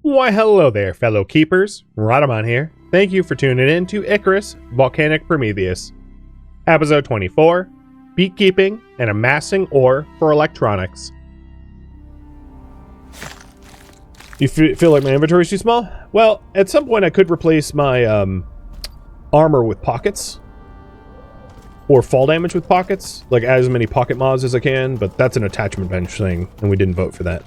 Why hello there, fellow keepers. Rhadamant here. Thank you for tuning in to Icarus, Volcanic Prometheus. Episode 24, Beekeeping and Amassing Ore for Electronics. You feel like my inventory is too small? Well, at some point I could replace my armor with pockets. Or fall damage with pockets. Like add as many pocket mods as I can, but that's an attachment bench thing, and we didn't vote for that.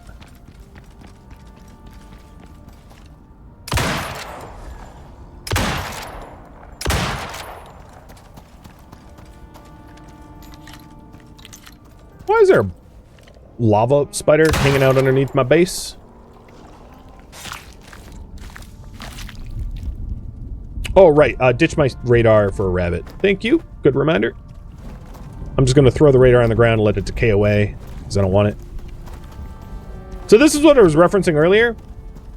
Why is there a lava spider hanging out underneath my base? Oh, right. Ditch my radar for a rabbit. Thank you. Good reminder. I'm just going to throw the radar on the ground and let it decay away, because I don't want it. So this is what I was referencing earlier.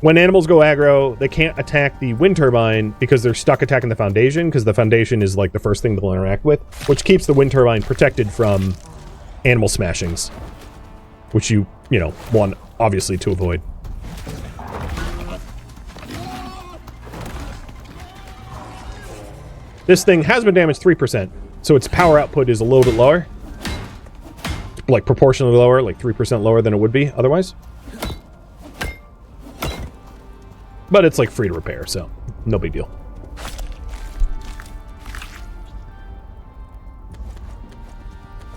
When animals go aggro, they can't attack the wind turbine because they're stuck attacking the foundation, because the foundation is like the first thing they'll interact with, which keeps the wind turbine protected from animal smashings, which you want, obviously, to avoid. This thing has been damaged 3%, so its power output is a little bit lower. Like, proportionally lower, like 3% lower than it would be otherwise. But it's, like, free to repair, so no big deal.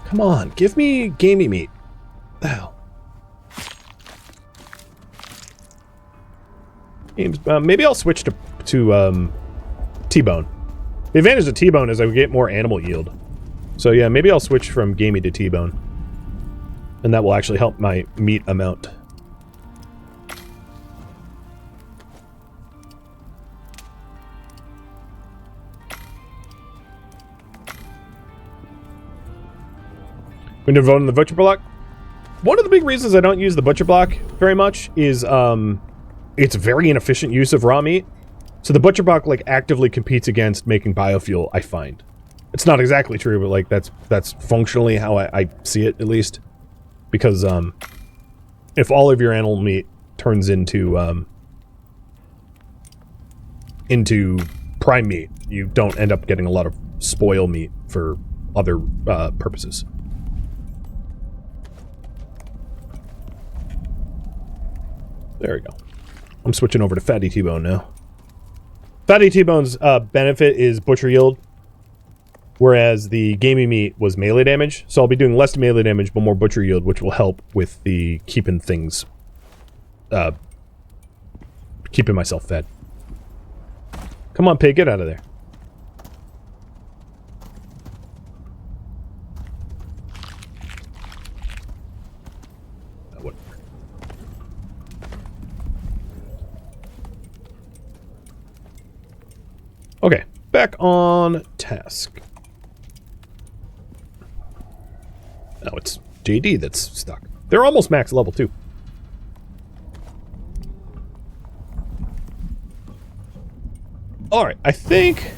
Come on, give me gamey meat. The hell? Maybe I'll switch to T-bone. The advantage of T-bone is I get more animal yield. So yeah, maybe I'll switch from gamey to T-bone. And that will actually help my meat amount. When you're voting the butcher block, one of the big reasons I don't use the butcher block very much is it's very inefficient use of raw meat. So the butcher block like actively competes against making biofuel, I find. It's not exactly true, but like that's functionally how I see it, at least. Because if all of your animal meat turns into prime meat, you don't end up getting a lot of spoil meat for other purposes. There we go. I'm switching over to Fatty T-bone now. Fatty T-bone's benefit is butcher yield, whereas the gamey meat was melee damage. So I'll be doing less melee damage, but more butcher yield, which will help with the keeping things, keeping myself fed. Come on, pig, get out of there. Okay, back on task. Oh, it's JD that's stuck. They're almost max level, too. Alright, I think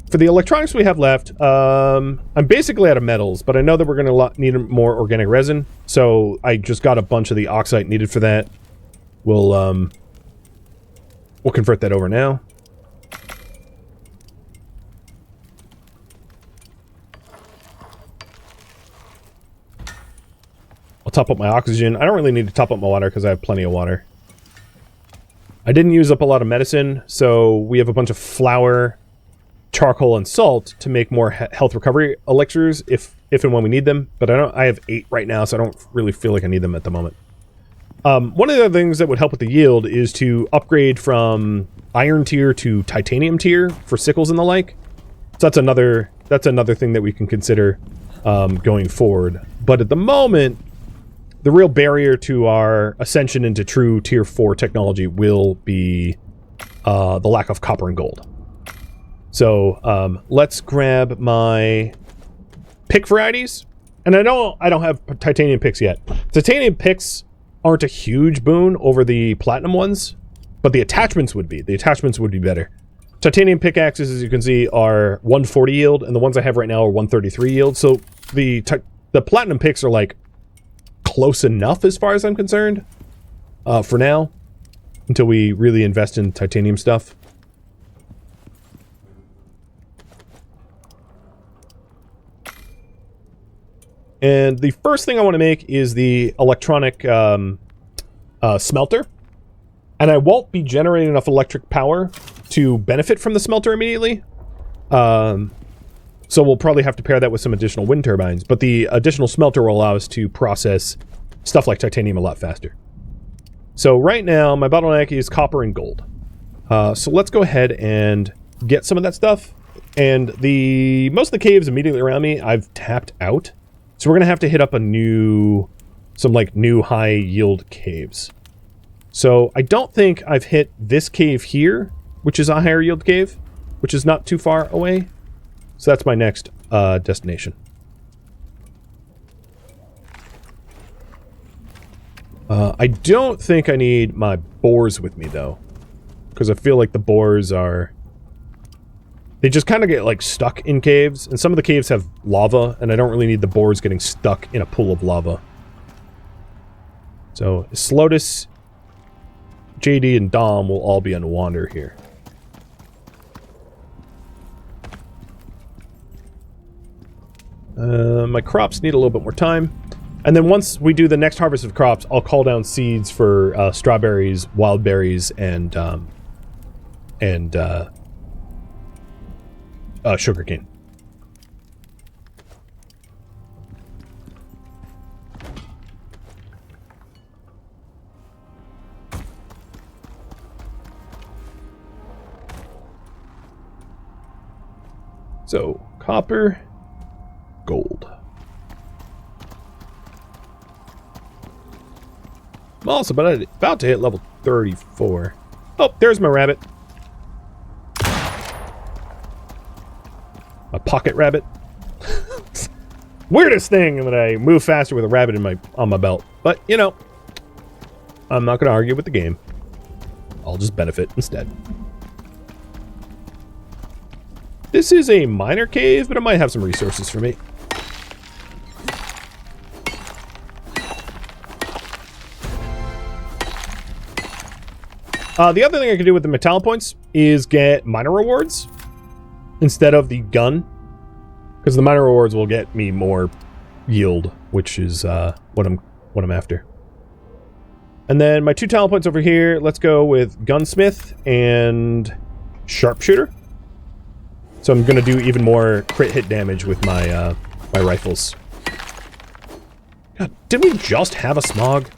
for the electronics we have left, I'm basically out of metals, but I know that we're going to need more organic resin, so I just got a bunch of the oxide needed for that. We'll convert that over now. I'll top up my oxygen. I don't really need to top up my water because I have plenty of water. I didn't use up a lot of medicine, so we have a bunch of flour, charcoal, and salt to make more health recovery elixirs if and when we need them. But I have 8 right now, so I don't really feel like I need them at the moment. One of the other things that would help with the yield is to upgrade from iron tier to titanium tier for sickles and the like. So that's another thing that we can consider going forward. But at the moment, the real barrier to our ascension into true tier 4 technology will be the lack of copper and gold. So let's grab my pick varieties. And I know I don't have titanium picks yet. Titanium picks aren't a huge boon over the platinum ones, but the attachments would be. The attachments would be better. Titanium pickaxes, as you can see, are 140 yield, and the ones I have right now are 133 yield. So the platinum picks are like close enough as far as I'm concerned for now. until we really invest in titanium stuff. And the first thing I want to make is the electronic smelter. And I won't be generating enough electric power to benefit from the smelter immediately. So we'll probably have to pair that with some additional wind turbines. But the additional smelter will allow us to process stuff like titanium a lot faster. So right now, my bottleneck is copper and gold. So let's go ahead and get some of that stuff. And most of the caves immediately around me, I've tapped out. So we're going to have to hit up some new high yield caves. So I don't think I've hit this cave here, which is a higher yield cave, which is not too far away. So that's my next destination. I don't think I need my boars with me, though. Because I feel like the boars are... They just kind of get, like, stuck in caves. And some of the caves have lava, and I don't really need the boars getting stuck in a pool of lava. So, Slotus, JD, and Dom will all be on wander here. My crops need a little bit more time. And then once we do the next harvest of crops, I'll call down seeds for strawberries, wild berries, and sugarcane. So, copper, gold. I'm also about to hit level 34. Oh, there's my rabbit. My pocket rabbit. Weirdest thing that I move faster with a rabbit on my belt. But, you know, I'm not going to argue with the game. I'll just benefit instead. This is a minor cave, but it might have some resources for me. The other thing I can do with the metal points is get minor rewards instead of the gun, because the minor rewards will get me more yield, which is what I'm after. And then my 2 talent points over here. Let's go with gunsmith and sharpshooter. So I'm going to do even more crit hit damage with my my rifles. God, did we just have a smog?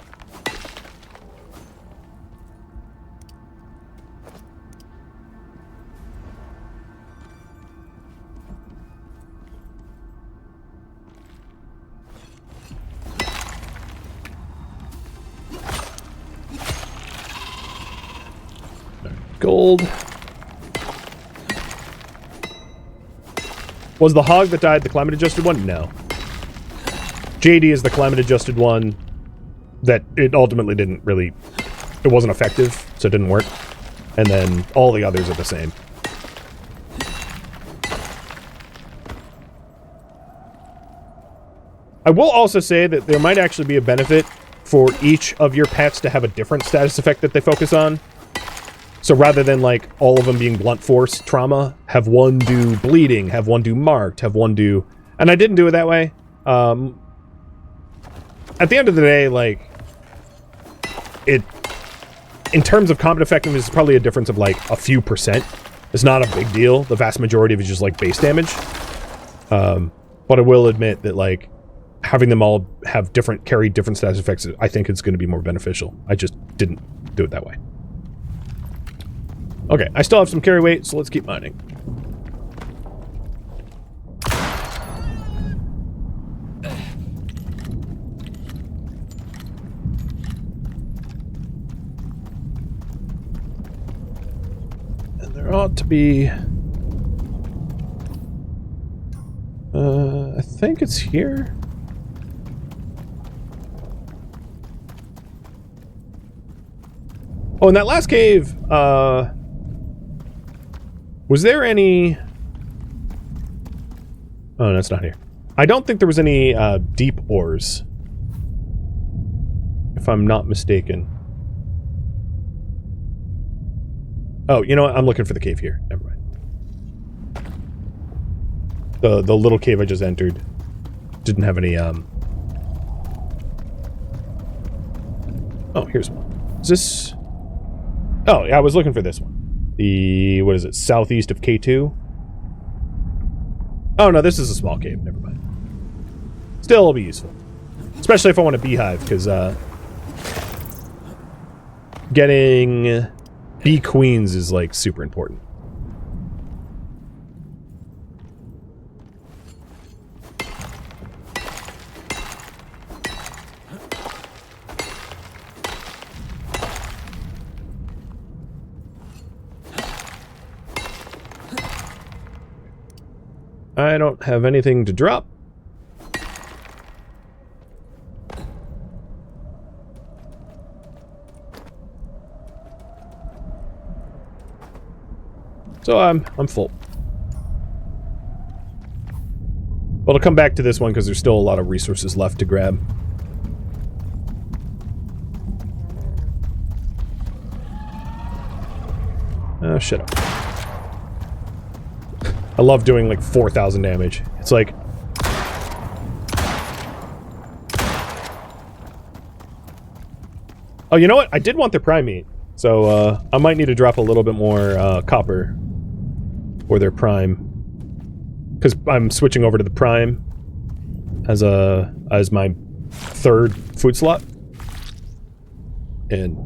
Gold. Was the hog that died the climate adjusted one? No. JD is the climate adjusted one that it ultimately didn't really... It wasn't effective, so it didn't work. And then all the others are the same. I will also say that there might actually be a benefit for each of your pets to have a different status effect that they focus on. So rather than, like, all of them being blunt force trauma, have one do bleeding, have one do marked, have one do... And I didn't do it that way. At the end of the day, like, in terms of combat effectiveness, it's probably a difference of, like, a few percent. It's not a big deal. The vast majority of it is just, like, base damage. But I will admit that, like, having them all have carry different status effects, I think it's going to be more beneficial. I just didn't do it that way. Okay, I still have some carry weight, so let's keep mining. And there ought to be... I think it's here. Oh, in that last cave, was there any... Oh, no, it's not here. I don't think there was any deep ores, if I'm not mistaken. Oh, you know what? I'm looking for the cave here. Never mind. The little cave I just entered didn't have any, Oh, here's one. Is this... Oh, yeah, I was looking for this one. The... What is it? Southeast of K2? Oh, no, this is a small cave. Never mind. Still, it'll be useful. Especially if I want a beehive, because, getting bee queens is, like, super important. I don't have anything to drop. So I'm full. Well, I'll come back to this one because there's still a lot of resources left to grab. Oh, shut up. I love doing like 4,000 damage. It's like... Oh, you know what? I did want the primate. So, I might need to drop a little bit more, copper for their prime. Because I'm switching over to the prime as my third food slot. And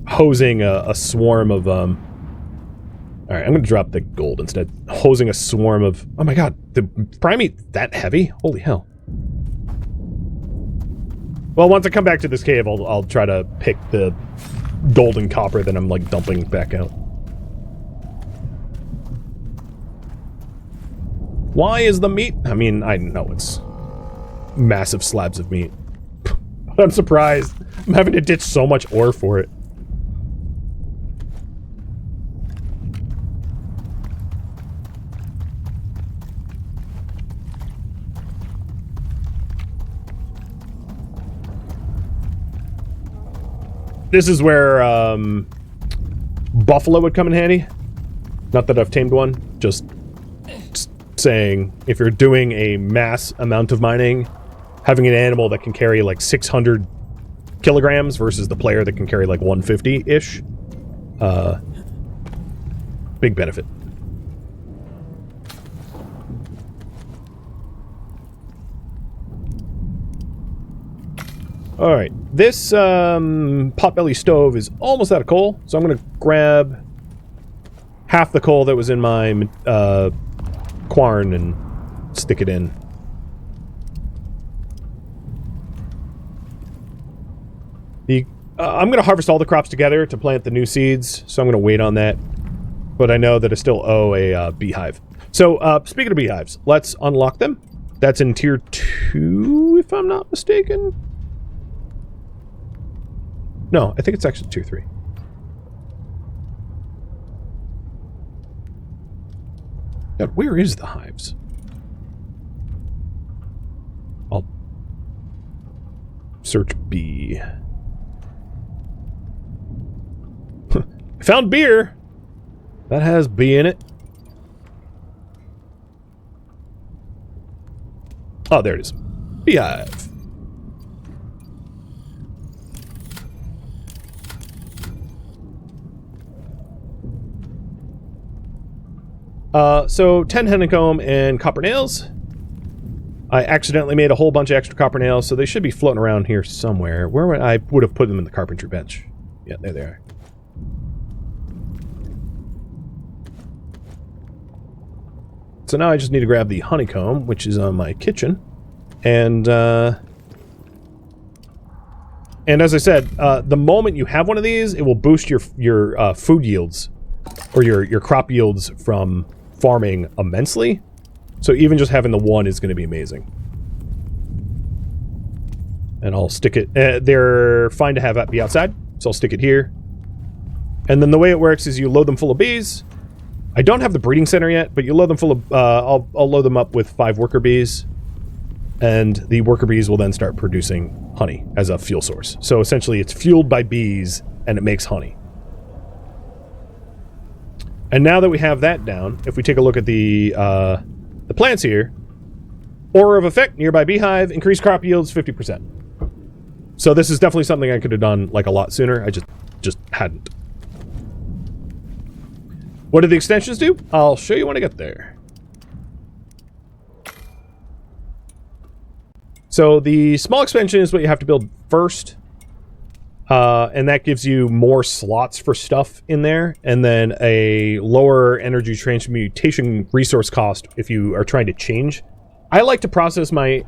hosing a swarm of, Alright, I'm gonna drop the gold instead. Hosing a swarm of... Oh my god, the primate that heavy? Holy hell. Well, once I come back to this cave, I'll try to pick the gold and copper that I'm, like, dumping back out. Why is the meat? I mean, I know it's massive slabs of meat. But I'm surprised. I'm having to ditch so much ore for it. This is where buffalo would come in handy. Not that I've tamed one, just saying if you're doing a mass amount of mining, having an animal that can carry like 600 kilograms versus the player that can carry like 150-ish, big benefit. Alright, this potbelly stove is almost out of coal, so I'm going to grab half the coal that was in my quarn and stick it in. I'm going to harvest all the crops together to plant the new seeds, so I'm going to wait on that. But I know that I still owe a beehive. So, speaking of beehives, let's unlock them. That's in tier 2, if I'm not mistaken. No, I think it's actually tier 3. God, where is the hives? I'll search bee. I found beer! That has bee in it. Oh, there it is. Beehive. So 10 honeycomb and copper nails. I accidentally made a whole bunch of extra copper nails, so they should be floating around here somewhere. Where would I would have put them in the carpentry bench? Yeah, there they are. So now I just need to grab the honeycomb, which is on my kitchen, and as I said, the moment you have one of these, it will boost your food yields, or your crop yields from farming immensely. So even just having the one is going to be amazing. And I'll stick it... they're fine to have be outside, so I'll stick it here. And then the way it works is you load them full of bees. I don't have the breeding center yet, but you load them full of... I'll load them up with 5 worker bees. And the worker bees will then start producing honey as a fuel source. So essentially it's fueled by bees, and it makes honey. And now that we have that down, if we take a look at the plants here, aura of effect, nearby beehive, increased crop yields 50%. So this is definitely something I could have done like a lot sooner. I just hadn't. What do the extensions do? I'll show you when I get there. So the small expansion is what you have to build first. And that gives you more slots for stuff in there, and then a lower energy transmutation resource cost if you are trying to change. I like to process my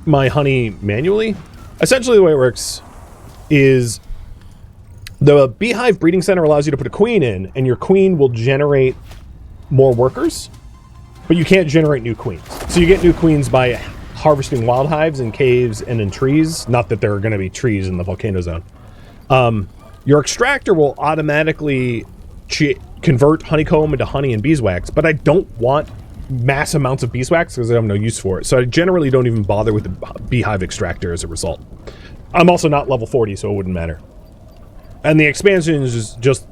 honey manually. Essentially the way it works is the Beehive breeding center allows you to put a queen in, and your queen will generate more workers, but you can't generate new queens. So you get new queens by harvesting wild hives in caves and in trees. Not that there are going to be trees in the volcano zone. Your extractor will automatically convert honeycomb into honey and beeswax, but I don't want mass amounts of beeswax because I have no use for it. So I generally don't even bother with the Beehive extractor as a result. I'm also not level 40, so it wouldn't matter. And the expansions just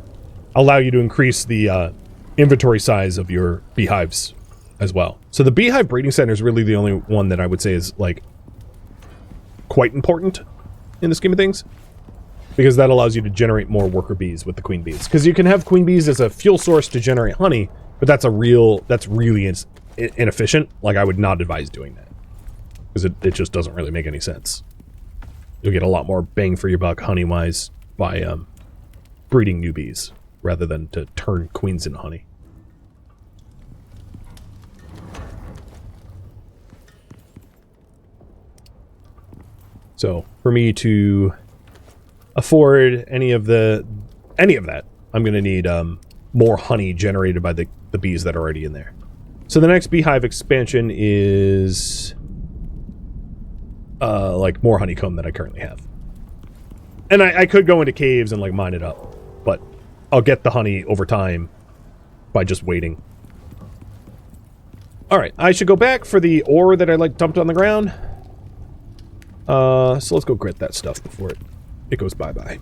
allow you to increase the inventory size of your beehives as well. So the Beehive breeding center is really the only one that I would say is like quite important in the scheme of things, because that allows you to generate more worker bees with the queen bees. Because you can have queen bees as a fuel source to generate honey, but that's really inefficient. Like, I would not advise doing that because it just doesn't really make any sense. You'll get a lot more bang for your buck honey wise by breeding new bees rather than to turn queens into honey. So for me to afford any of that, I'm going to need more honey generated by the bees that are already in there. So the next beehive expansion is like more honeycomb than I currently have. And I could go into caves and like mine it up, but I'll get the honey over time by just waiting. All right, I should go back for the ore that I like dumped on the ground. So let's go grit that stuff before it goes bye-bye.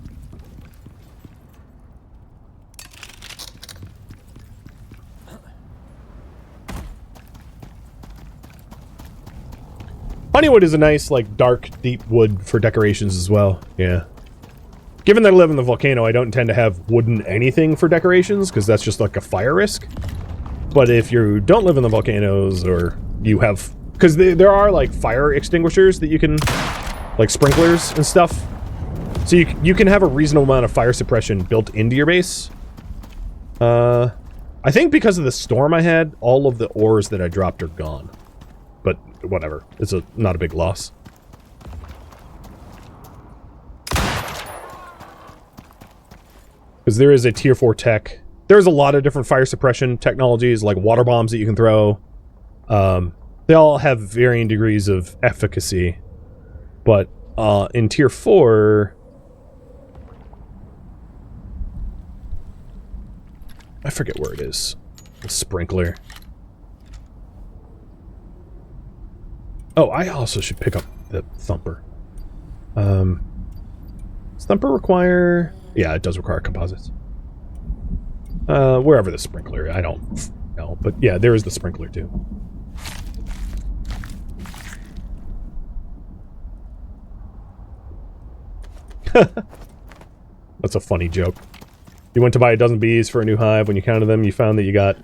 Honeywood is a nice, like, dark, deep wood for decorations as well. Yeah. Given that I live in the volcano, I don't intend to have wooden anything for decorations, because that's just like a fire risk. But if you don't live in the volcanoes, or you have... Because there are, like, fire extinguishers that you can... Like sprinklers and stuff. So you can have a reasonable amount of fire suppression built into your base. I think because of the storm I had, all of the ores that I dropped are gone. But whatever. It's not a big loss. Because there is a tier 4 tech. There's a lot of different fire suppression technologies, like water bombs that you can throw. They all have varying degrees of efficacy. But in tier 4, I forget where it is. The sprinkler. Oh, I also should pick up the thumper. Does thumper require... Yeah, it does require composites. Wherever the sprinkler, I don't know. But yeah, there is the sprinkler too. That's a funny joke. You went to buy a dozen bees for a new hive. When you counted them, you found that you got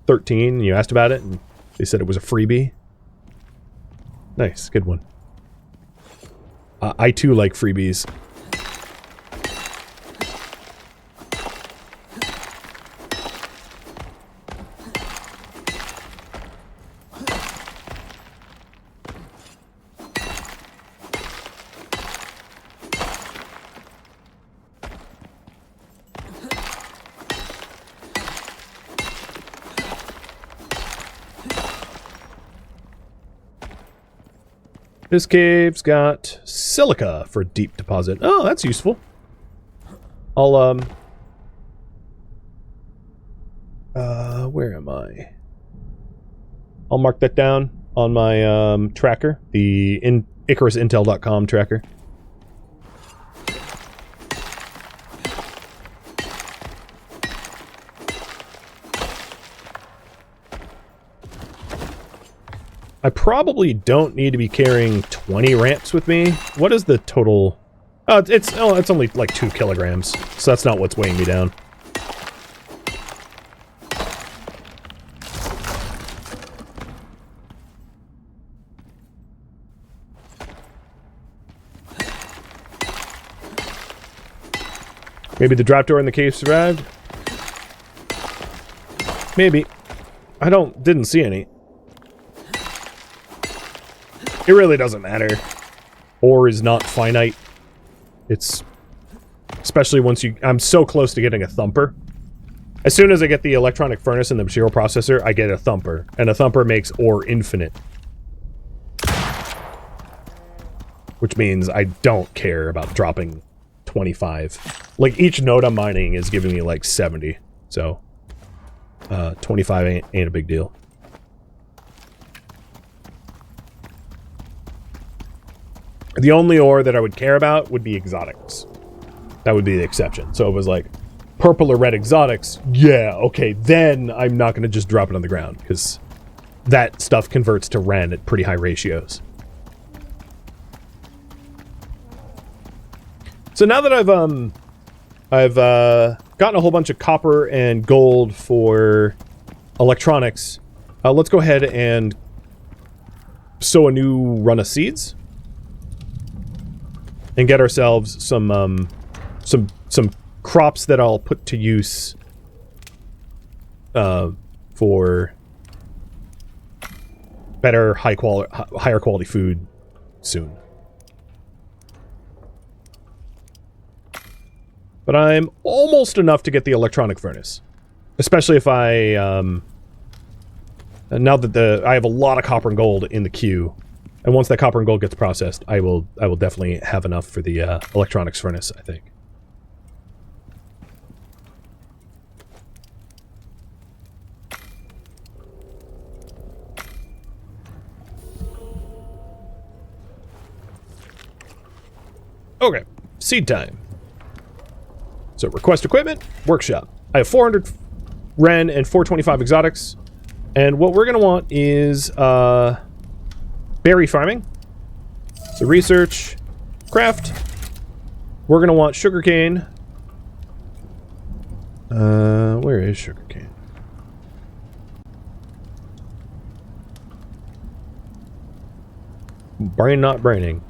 13. And you asked about it, and they said it was a freebie. Nice, good one. I too like freebies. This cave's got silica for deep deposit. Oh, that's useful. I'll, where am I? I'll mark that down on my, tracker. The IcarusIntel.com tracker. I probably don't need to be carrying 20 ramps with me. What is the total? It's only like 2 kilograms, so that's not what's weighing me down. Maybe the drop door in the cave survived? Maybe. I didn't see any. It really doesn't matter. Ore is not finite. It's... Especially once I'm so close to getting a thumper. As soon as I get the electronic furnace and the material processor, I get a thumper. And a thumper makes ore infinite. Which means I don't care about dropping 25. Like, each node I'm mining is giving me, like, 70. So, 25 ain't a big deal. The only ore that I would care about would be exotics. That would be the exception. So it was like, purple or red exotics, yeah, okay, then I'm not going to just drop it on the ground, because that stuff converts to Ren at pretty high ratios. So now that I've gotten a whole bunch of copper and gold for electronics, let's go ahead and sow a new run of seeds and get ourselves some crops that I'll put to use for better, higher quality food soon. But I'm almost enough to get the electronic furnace. Especially if I, now that I have a lot of copper and gold in the queue, and once that copper and gold gets processed, I will definitely have enough for the electronics furnace, I think. Okay, seed time. So request equipment, workshop. I have 400 Ren and 425 exotics. And what we're going to want is berry farming. So research, craft. We're going to want sugarcane. Where is sugarcane? Brain not braining.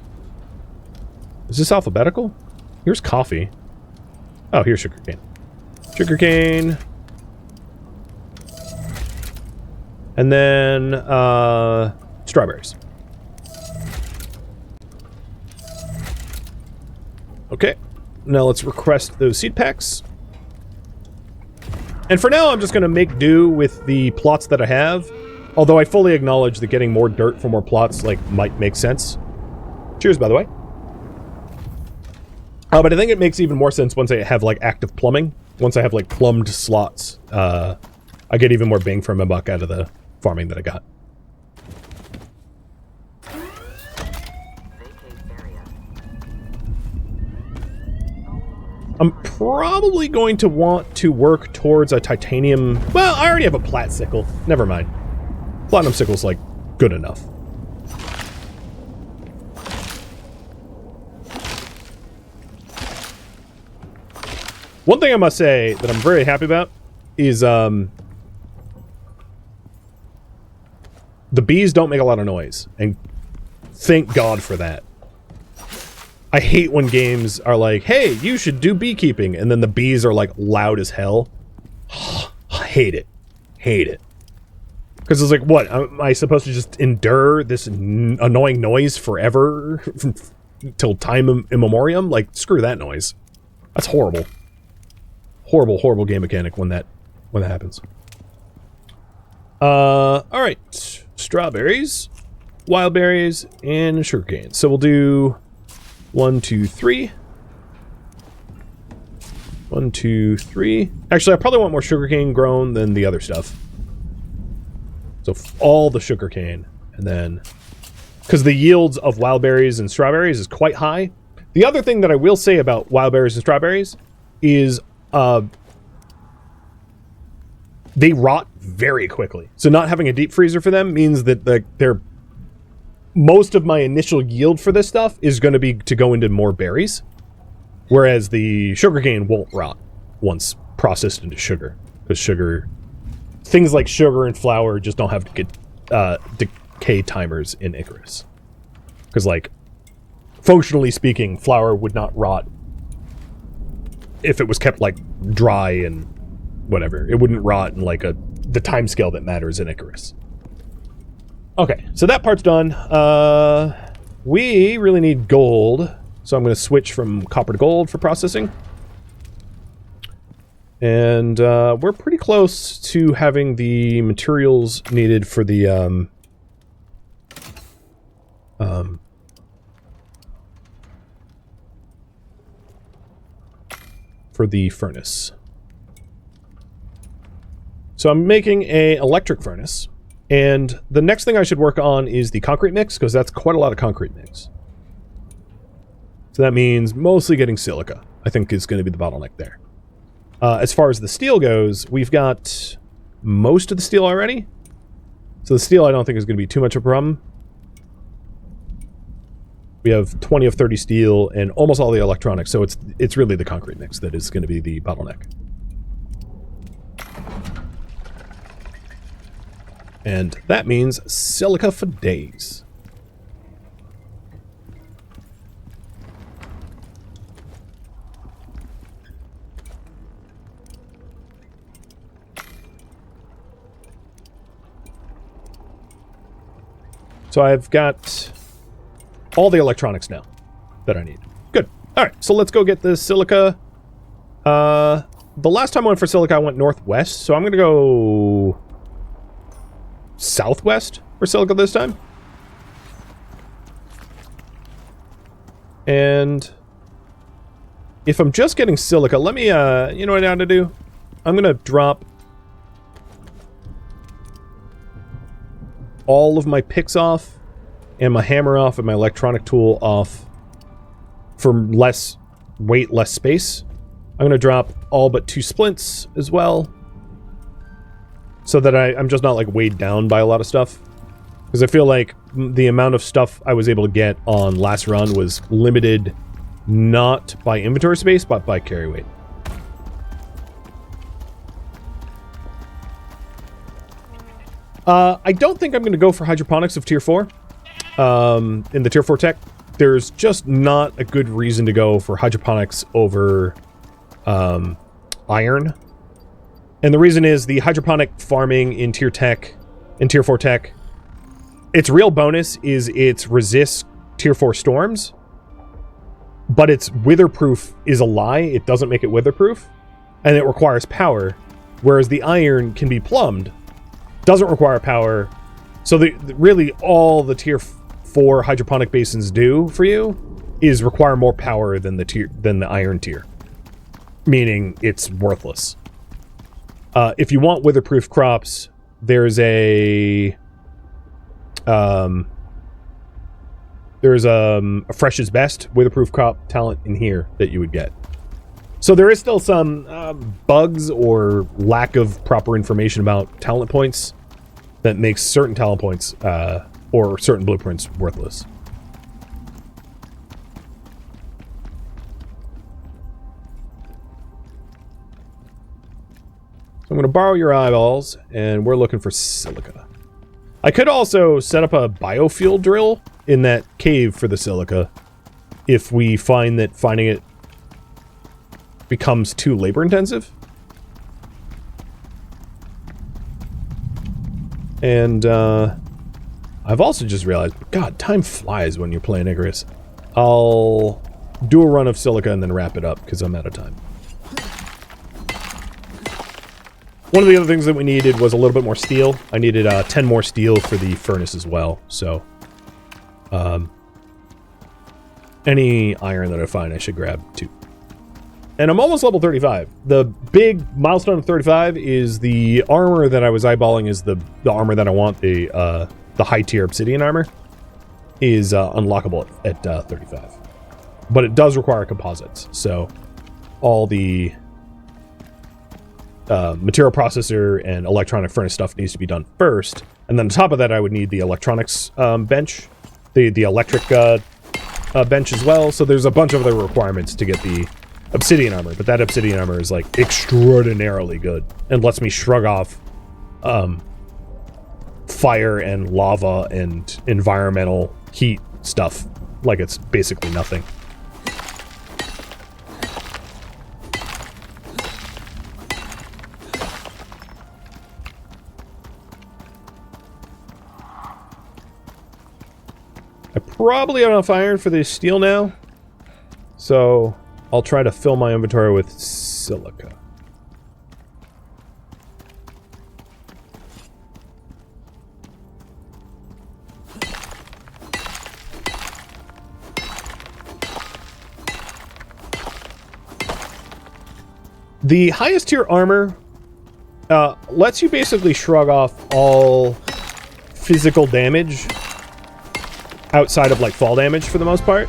Is this alphabetical? Here's coffee. Oh, here's sugarcane. Sugarcane. And then, strawberries. Okay. Now let's request those seed packs. And for now, I'm just going to make do with the plots that I have. Although I fully acknowledge that getting more dirt for more plots, like, might make sense. Cheers, by the way. But I think it makes even more sense once I have, like, active plumbing. Once I have, like, plumbed slots, I get even more bang for my buck out of the farming that I got. I'm probably going to want to work towards a titanium... Well, I already have a plat sickle. Never mind. Platinum sickle's, like, good enough. One thing I must say that I'm very happy about is, the bees don't make a lot of noise, and thank God for that. I hate when games are like, hey, you should do beekeeping, and then the bees are, like, loud as hell. Hate it. Hate it. Because it's like, what, am I supposed to just endure this annoying noise forever? Till time immemorium? Like, screw that noise. That's horrible. Horrible, horrible game mechanic when that happens. Alright. Strawberries, wild berries, and sugarcane. So we'll do 1, 2, 3. 1, 2, 3. Actually, I probably want more sugarcane grown than the other stuff. So all the sugarcane, and then... Because the yields of wild berries and strawberries is quite high. The other thing that I will say about wild berries and strawberries is... they rot very quickly. So not having a deep freezer for them means that they're most of my initial yield for this stuff is going to be to go into more berries, whereas the sugarcane won't rot once processed into sugar, because things like sugar and flour just don't have decay timers in Icarus. Because, like, functionally speaking, flour would not rot if it was kept, like, dry and whatever. It wouldn't rot in, like, the time scale that matters in Icarus. Okay, so that part's done. We really need gold, so I'm going to switch from copper to gold for processing. And we're pretty close to having the materials needed for the furnace. So I'm making a electric furnace, and the next thing I should work on is the concrete mix, because that's quite a lot of concrete mix. So that means mostly getting silica, I think, is going to be the bottleneck there. As far as the steel goes, we've got most of the steel already. So the steel I don't think is going to be too much of a problem. We have 20 of 30 steel and almost all the electronics, so it's really the concrete mix that is going to be the bottleneck. And that means silica for days. So I've got all the electronics now that I need. Good. All right, so let's go get the silica. The last time I went for silica, I went northwest, so I'm going to go southwest for silica this time. And if I'm just getting silica, let me, you know what I have to do? I'm going to drop all of my picks off, and my hammer off, and my electronic tool off for less weight, less space. I'm going to drop all but 2 splints as well, so that I'm just not, like, weighed down by a lot of stuff. Because I feel like the amount of stuff I was able to get on last run was limited not by inventory space, but by carry weight. I don't think I'm going to go for hydroponics of tier 4. In the tier 4 tech, there's just not a good reason to go for hydroponics over iron. And the reason is the hydroponic farming in tier 4 tech, its real bonus is it resists tier 4 storms, but its witherproof is a lie. It doesn't make it witherproof, and it requires power, whereas the iron can be plumbed, doesn't require power. So really all the tier 4 hydroponic basins do for you is require more power than the iron tier, meaning it's worthless. If you want witherproof crops, there's a fresh is best witherproof crop talent in here that you would get. So there is still some bugs or lack of proper information about talent points that makes certain talent points or certain blueprints worthless. So I'm going to borrow your eyeballs, and we're looking for silica. I could also set up a biofuel drill in that cave for the silica if we find that finding it becomes too labor intensive. And I've also just realized, God, time flies when you're playing Icarus. I'll do a run of silica and then wrap it up because I'm out of time. One of the other things that we needed was a little bit more steel. I needed 10 more steel for the furnace as well, so any iron that I find I should grab too. And I'm almost level 35. The big milestone of 35 is the armor that I was eyeballing is the armor that I want, the high tier obsidian armor, is unlockable at 35. But it does require composites, so all the material processor and electronic furnace stuff needs to be done first. And then on top of that, I would need the electronics bench the electric bench as well. So there's a bunch of other requirements to get the obsidian armor, but that obsidian armor is like extraordinarily good and lets me shrug off fire and lava and environmental heat stuff like it's basically nothing. I probably have enough iron for the steel now, so I'll try to fill my inventory with silica. The highest tier armor lets you basically shrug off all physical damage outside of, like, fall damage for the most part.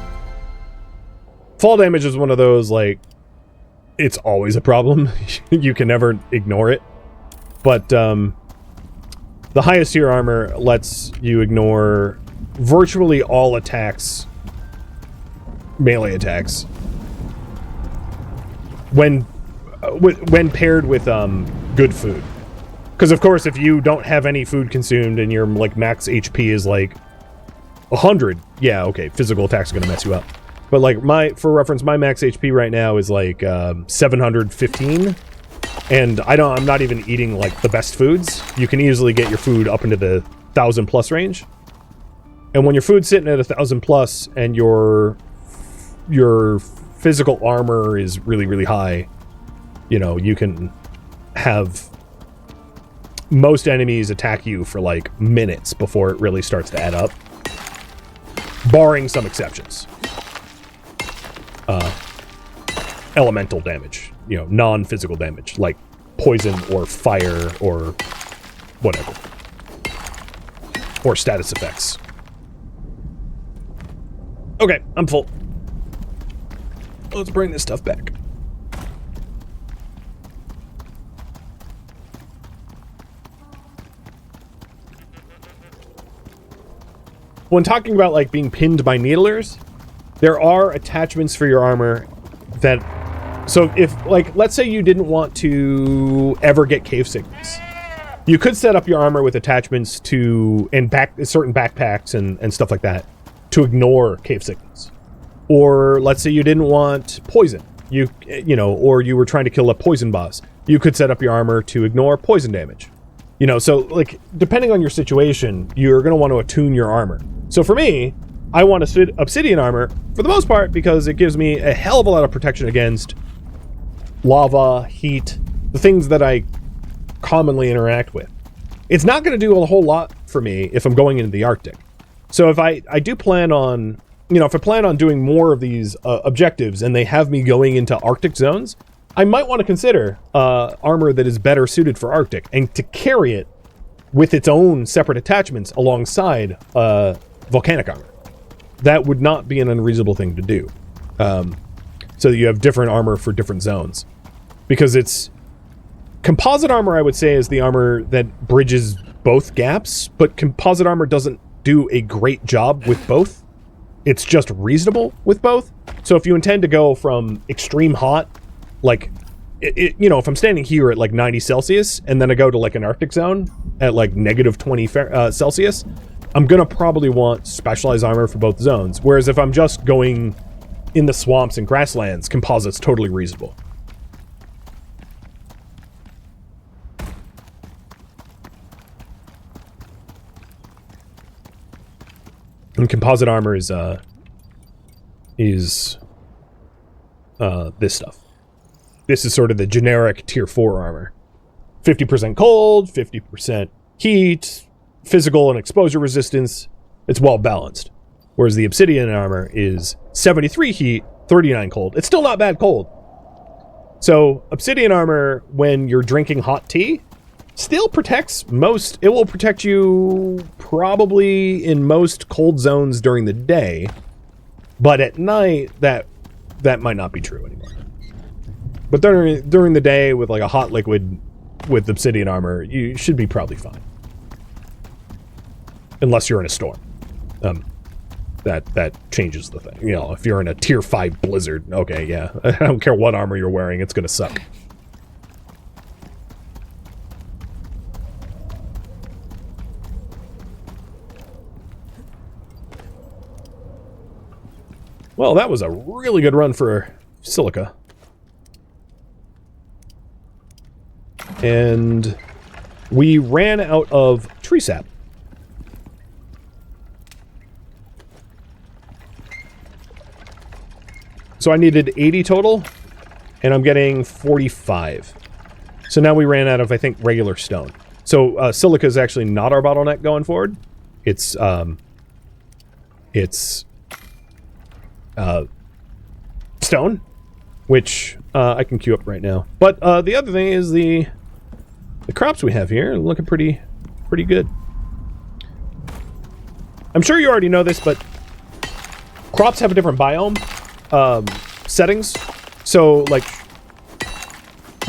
Fall damage is one of those, like, it's always a problem. You can never ignore it. But, the highest tier armor lets you ignore virtually all attacks, melee attacks, when paired with, good food. Because, of course, if you don't have any food consumed and your, like, max HP is, like, 100, yeah, okay, physical attacks are gonna mess you up. But like for reference, my max HP right now is like 715, and I'm not even eating like the best foods. You can easily get your food up into the 1,000+ range, and when your food's sitting at 1,000+ and your physical armor is really, really high, you know, you can have most enemies attack you for like minutes before it really starts to add up. Barring some exceptions. Elemental damage. You know, non-physical damage. Like poison or fire or whatever. Or status effects. Okay, I'm full. Let's bring this stuff back. When talking about, like, being pinned by needlers, there are attachments for your armor that... So, if, like, let's say you didn't want to ever get cave sickness. You could set up your armor with attachments to... and certain backpacks and stuff like that to ignore cave sickness. Or, let's say you didn't want poison. You know, or you were trying to kill a poison boss. You could set up your armor to ignore poison damage. You know, so, like, depending on your situation, you're going to want to attune your armor. So for me, I want obsidian armor, for the most part, because it gives me a hell of a lot of protection against lava, heat, the things that I commonly interact with. It's not going to do a whole lot for me if I'm going into the Arctic. So if I do plan on, you know, if I plan on doing more of these objectives and they have me going into Arctic zones, I might want to consider armor that is better suited for Arctic and to carry it with its own separate attachments alongside volcanic armor. That would not be an unreasonable thing to do. So that you have different armor for different zones. Because it's... Composite armor, I would say, is the armor that bridges both gaps, but composite armor doesn't do a great job with both. It's just reasonable with both. So if you intend to go from extreme hot, like, you know, if I'm standing here at like 90 Celsius, and then I go to like an Arctic zone at like -20 Celsius, I'm gonna probably want specialized armor for both zones. Whereas if I'm just going in the swamps and grasslands, composite's totally reasonable. And composite armor is this stuff. This is sort of the generic tier 4 armor. 50% cold, 50% heat, physical and exposure resistance. It's well balanced. Whereas the obsidian armor is 73 heat, 39 cold. It's still not bad cold. So obsidian armor, when you're drinking hot tea, still protects most. It will protect you probably in most cold zones during the day. But at night, that might not be true anymore. But during the day with like a hot liquid with obsidian armor, you should be probably fine. Unless you're in a storm. that changes the thing. You know, if you're in a tier 5 blizzard, okay, yeah. I don't care what armor you're wearing, it's gonna suck. Well, that was a really good run for silica. And we ran out of tree sap. So I needed 80 total, and I'm getting 45. So now we ran out of, I think, regular stone. So silica is actually not our bottleneck going forward. It's stone, which I can queue up right now. But the other thing is the crops we have here are looking pretty good. I'm sure you already know this, but crops have a different biome settings. So, like,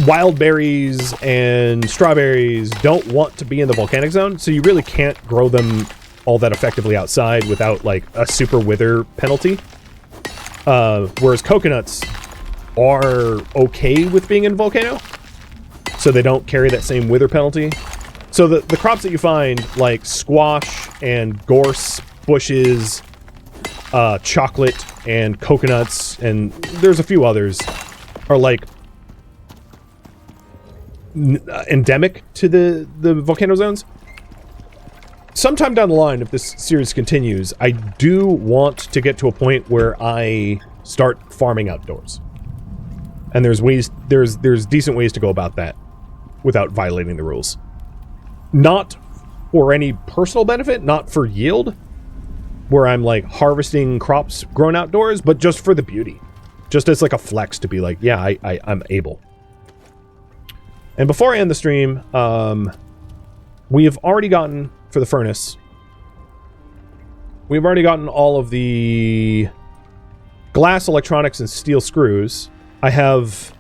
wild berries and strawberries don't want to be in the volcanic zone, so you really can't grow them all that effectively outside without, like, a super wither penalty. Whereas coconuts are okay with being in Volcano, so they don't carry that same wither penalty. So the crops that you find, like squash and gorse bushes, chocolate and coconuts, and there's a few others, are like endemic to the volcano zones. Sometime down the line, if this series continues, I do want to get to a point where I start farming outdoors. And there's decent ways to go about that without violating the rules. Not for any personal benefit, not for yield, where I'm like harvesting crops grown outdoors, but just for the beauty. Just as like a flex to be like, yeah, I'm able. And before I end the stream, we have already gotten, for the furnace, we've already gotten all of the glass, electronics, and steel screws. I have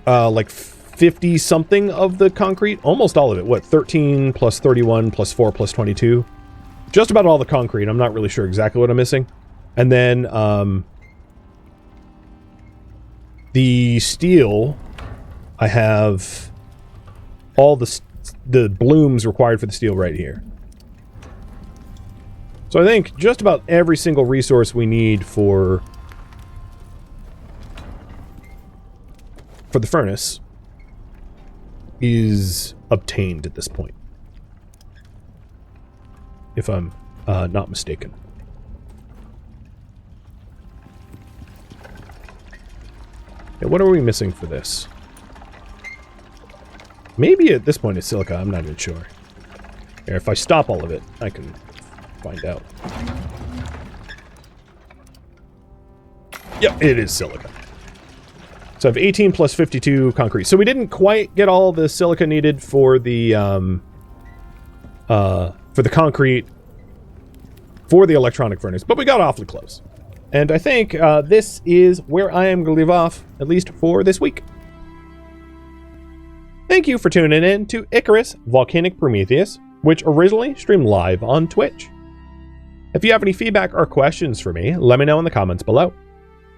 like 50 something of the concrete, almost all of it. What, 13 plus 31 plus 4 plus 22? Just about all the concrete. I'm not really sure exactly what I'm missing. And then the steel, I have all the blooms required for the steel right here. So I think just about every single resource we need for the furnace is obtained at this point, if I'm not mistaken. Yeah, what are we missing for this? Maybe at this point it's silica, I'm not even sure. Here, if I stop all of it, I can find out. Yep, it is silica. So I have 18 plus 52 concrete. So we didn't quite get all the silica needed for the concrete for the electronic furnace, but we got awfully close. And I think this is where I am going to leave off, at least for this week. Thank you for tuning in to Icarus Volcanic Prometheus, which originally streamed live on Twitch. If you have any feedback or questions for me, let me know in the comments below.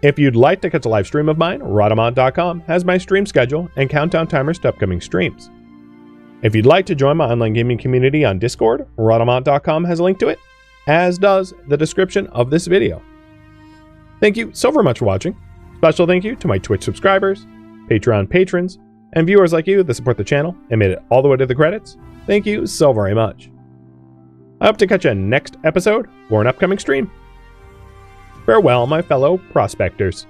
If you'd like to catch a live stream of mine, Rhadamant.com has my stream schedule and countdown timers to upcoming streams. If you'd like to join my online gaming community on Discord, Rhadamant.com has a link to it, as does the description of this video. Thank you so very much for watching. Special thank you to my Twitch subscribers, Patreon patrons, and viewers like you that support the channel and made it all the way to the credits. Thank you so very much. I hope to catch you next episode or an upcoming stream. Farewell, my fellow prospectors.